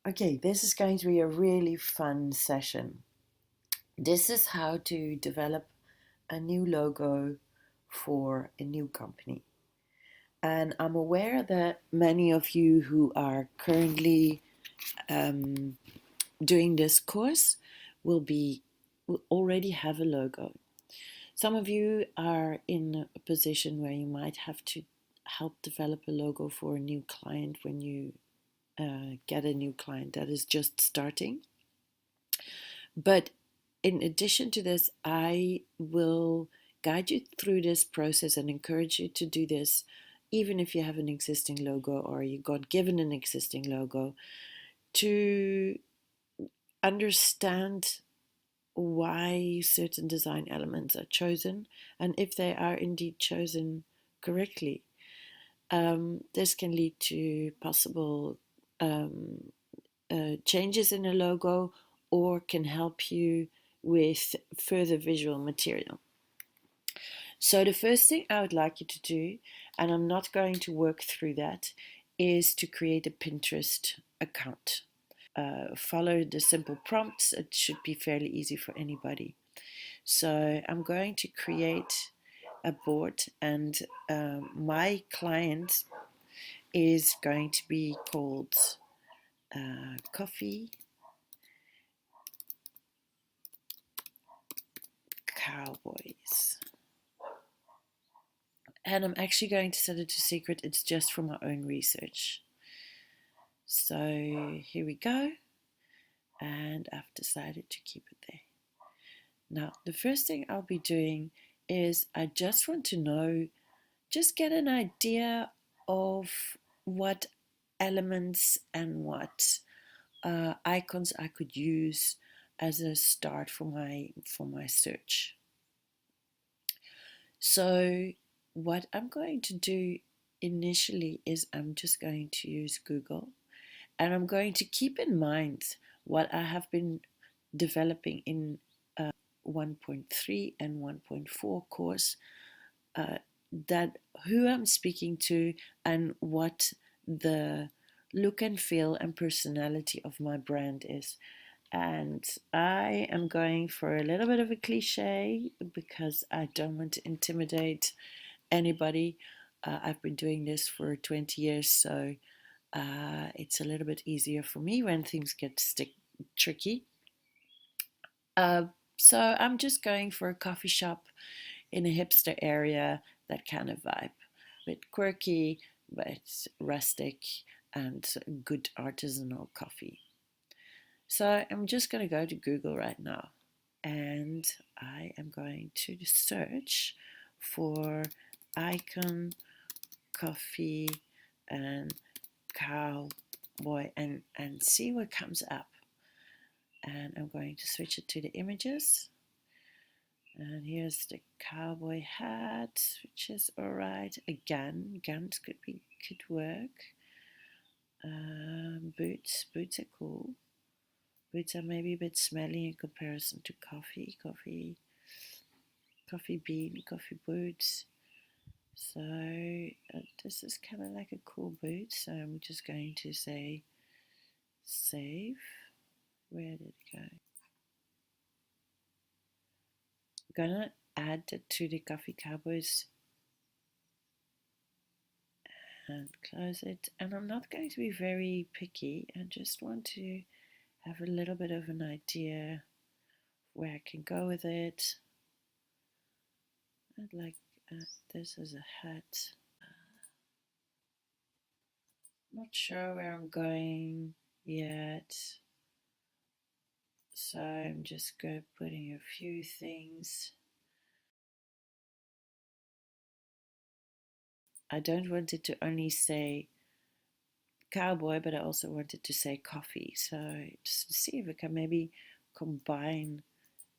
Okay, this is going to be a really fun session. This is how to develop a new logo for a new company. And I'm aware that many of you who are currently um, doing this course will already have a logo. Some of you are in a position where you might have to help develop a logo for a new client when you get a new client that is just starting. But in addition to this, I will guide you through this process and encourage you to do this even if you have an existing logo or you got given an existing logo, to understand why certain design elements are chosen and if they are indeed chosen correctly. This can lead to possible um, changes in a logo or can help you with further visual material. So, the first thing I would like you to do, and I'm not going to work through that, is to create a Pinterest account. Follow the simple prompts, it should be fairly easy for anybody. So, I'm going to create a board, and my client is going to be called Coffee Cowboys. And I'm actually going to set it to secret. It's just for my own research. So here we go. And I've decided to keep it there. Now, the first thing I'll be doing is I just want to know, just get an idea of what elements and what icons I could use as a start for my search. So what I'm going to do initially is I'm just going to use Google, and I'm going to keep in mind what I have been developing in 1.3 and 1.4 course, uh, that who I'm speaking to and what the look and feel and personality of my brand is. And I am going for a little bit of a cliche because I don't want to intimidate anybody. I've been doing this for 20 years, so it's a little bit easier for me when things get tricky. Uh, so I'm just going for a coffee shop in a hipster area, that kind of vibe. A bit quirky, but rustic and good artisanal coffee. So I'm just going to go to Google right now, and I am going to search for icon coffee and cowboy and see what comes up. And I'm going to switch it to the images. And here's the cowboy hat, which is alright. Again, guns could work. Boots are cool. Boots are maybe a bit smelly in comparison to coffee. Coffee bean, coffee boots. So this is kind of like a cool boot. So I'm just going to say save. Where did it go? I'm gonna add it to the Coffee Cowboys and close it. And I'm not going to be very picky. I just want to have a little bit of an idea where I can go with it. I'd like this as a hat. Not sure where I'm going yet. So I'm just putting a few things. I don't want it to only say cowboy, but I also wanted to say coffee. So just to see if we can maybe combine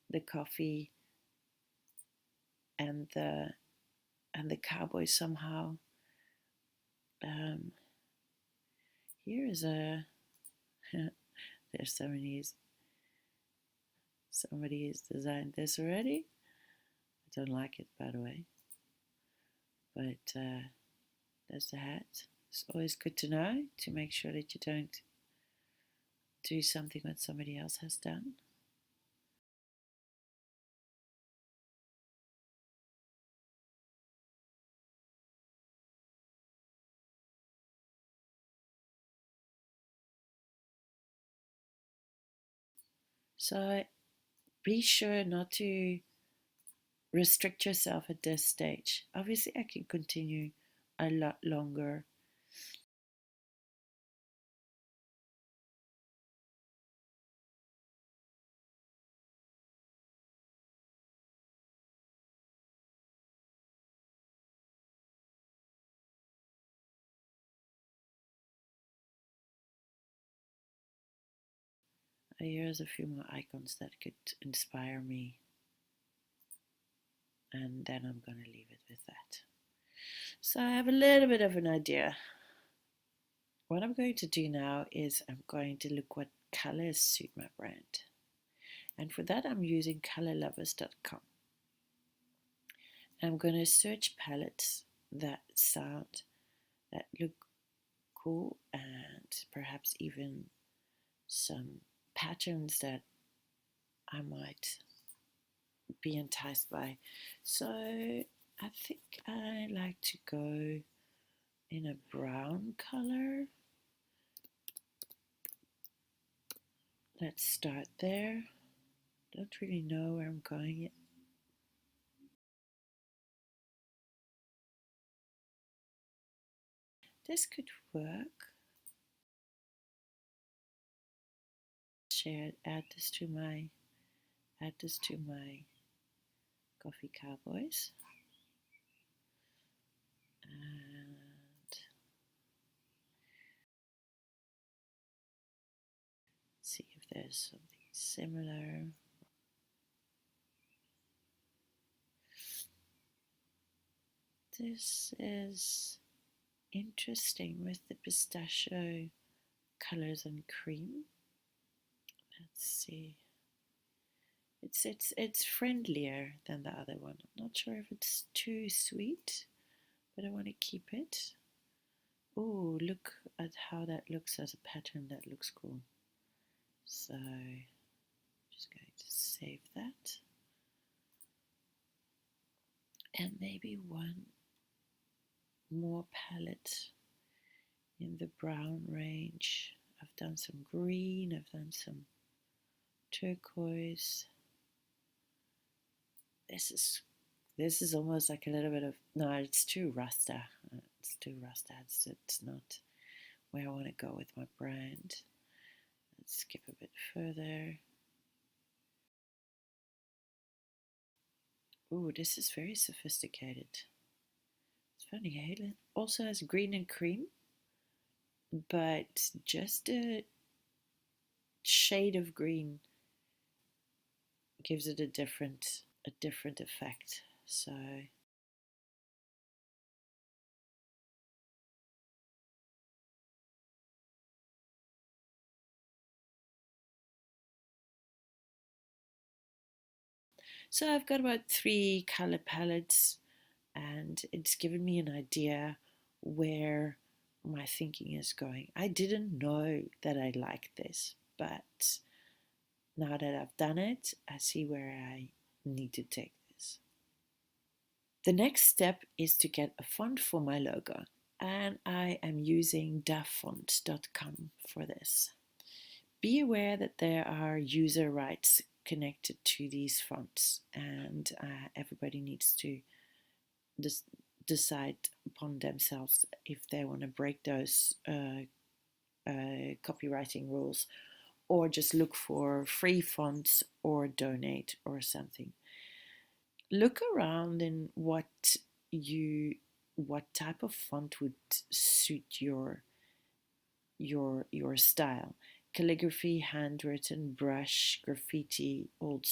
the coffee and the cowboy somehow. Um, here is a there's somebody has designed this already. I don't like it, by the way, but there's the hat. It's always good to know to make sure that you don't do something that somebody else has done. So be sure not to restrict yourself at this stage. Obviously, I can continue a lot longer. Here's a few more icons that could inspire me, and then I'm going to leave it with that. So I have a little bit of an idea. What I'm going to do now is I'm going to look what colors suit my brand. And for that, I'm using colorlovers.com. I'm going to search palettes that look cool, and perhaps even some patterns that I might be enticed by. So I think I like to go in a brown color. Let's start there. Don't really know where I'm going yet. This could work. Add this to my coffee cowboys. And see if there's something similar. This is interesting with the pistachio colors and cream. Let's see. It's friendlier than the other one. I'm not sure if it's too sweet, but I want to keep it. Oh, look at how that looks as a pattern. That looks cool. So just going to save that. And maybe one more palette in the brown range. I've done some green, I've done some turquoise. This is almost like a little bit of, no, it's too Rasta. It's too Rasta. It's not where I want to go with my brand. Let's skip a bit further. Ooh, this is very sophisticated. It's funny, it also has green and cream, but just a shade of green gives it a different effect. So I've got about 3 color palettes, and it's given me an idea where my thinking is going. I didn't know that I liked this, but now that I've done it, I see where I need to take this. The next step is to get a font for my logo, and I am using dafont.com for this. Be aware that there are user rights connected to these fonts, and everybody needs to decide upon themselves if they want to break those copywriting rules, or just look for free fonts or donate or something. Look around in what type of font would suit your style. Calligraphy, handwritten, brush, graffiti, old,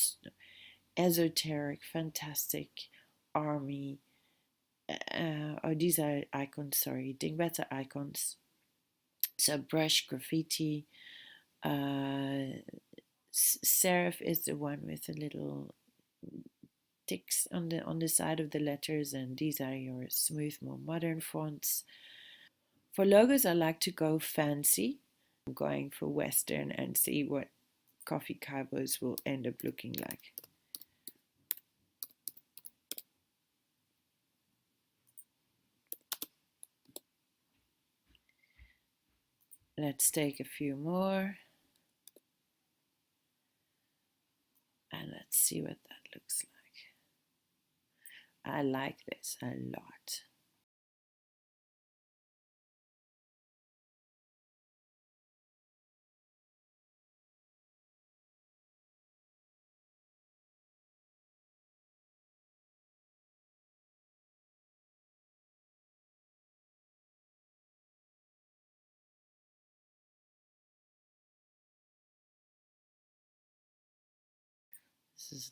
esoteric, fantastic, army. These are icons, sorry, Dingbatz are icons. So brush, graffiti. Serif is the one with the little ticks on the side of the letters, and these are your smooth, more modern fonts. For logos, I like to go fancy I'm going for Western and see what coffee cowboys will end up looking like. Let's take a few more. And let's see what that looks like. I like this a lot.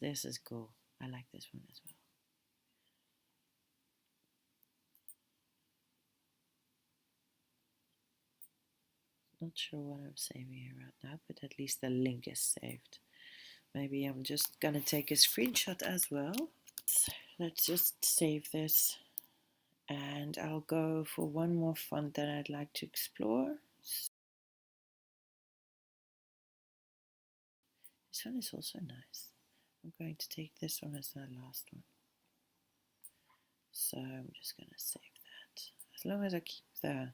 This is cool. I like this one as well. Not sure what I'm saving here right now, but at least the link is saved. Maybe I'm just gonna take a screenshot as well. Let's just save this, and I'll go for one more font that I'd like to explore. This one is also nice. I'm going to take this one as my last one. So I'm just going to save that, as long as I keep the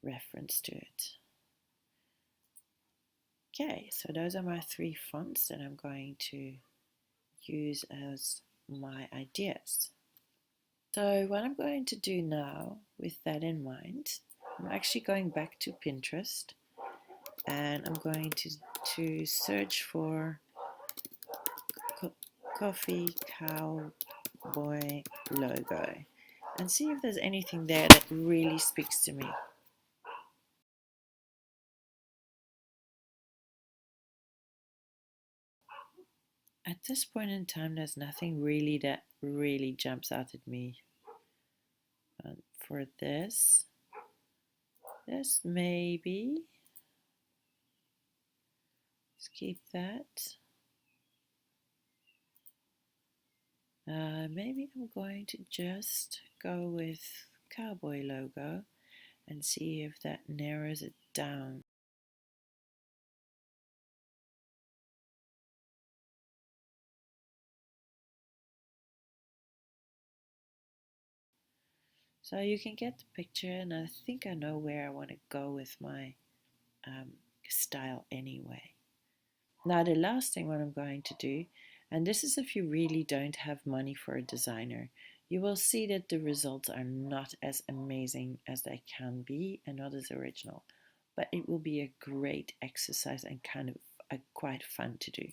reference to it. Okay, so those are my 3 fonts that I'm going to use as my ideas. So what I'm going to do now, with that in mind, I'm actually going back to Pinterest, and I'm going to search for coffee cowboy logo and see if there's anything there that really speaks to me. At this point in time, there's nothing really that really jumps out at me. For this maybe, let's keep that. Maybe I'm going to just go with cowboy logo and see if that narrows it down. So you can get the picture, and I think I know where I want to go with my style anyway. Now the last thing what I'm going to do, and this is if you really don't have money for a designer, you will see that the results are not as amazing as they can be and not as original, but it will be a great exercise and kind of quite fun to do.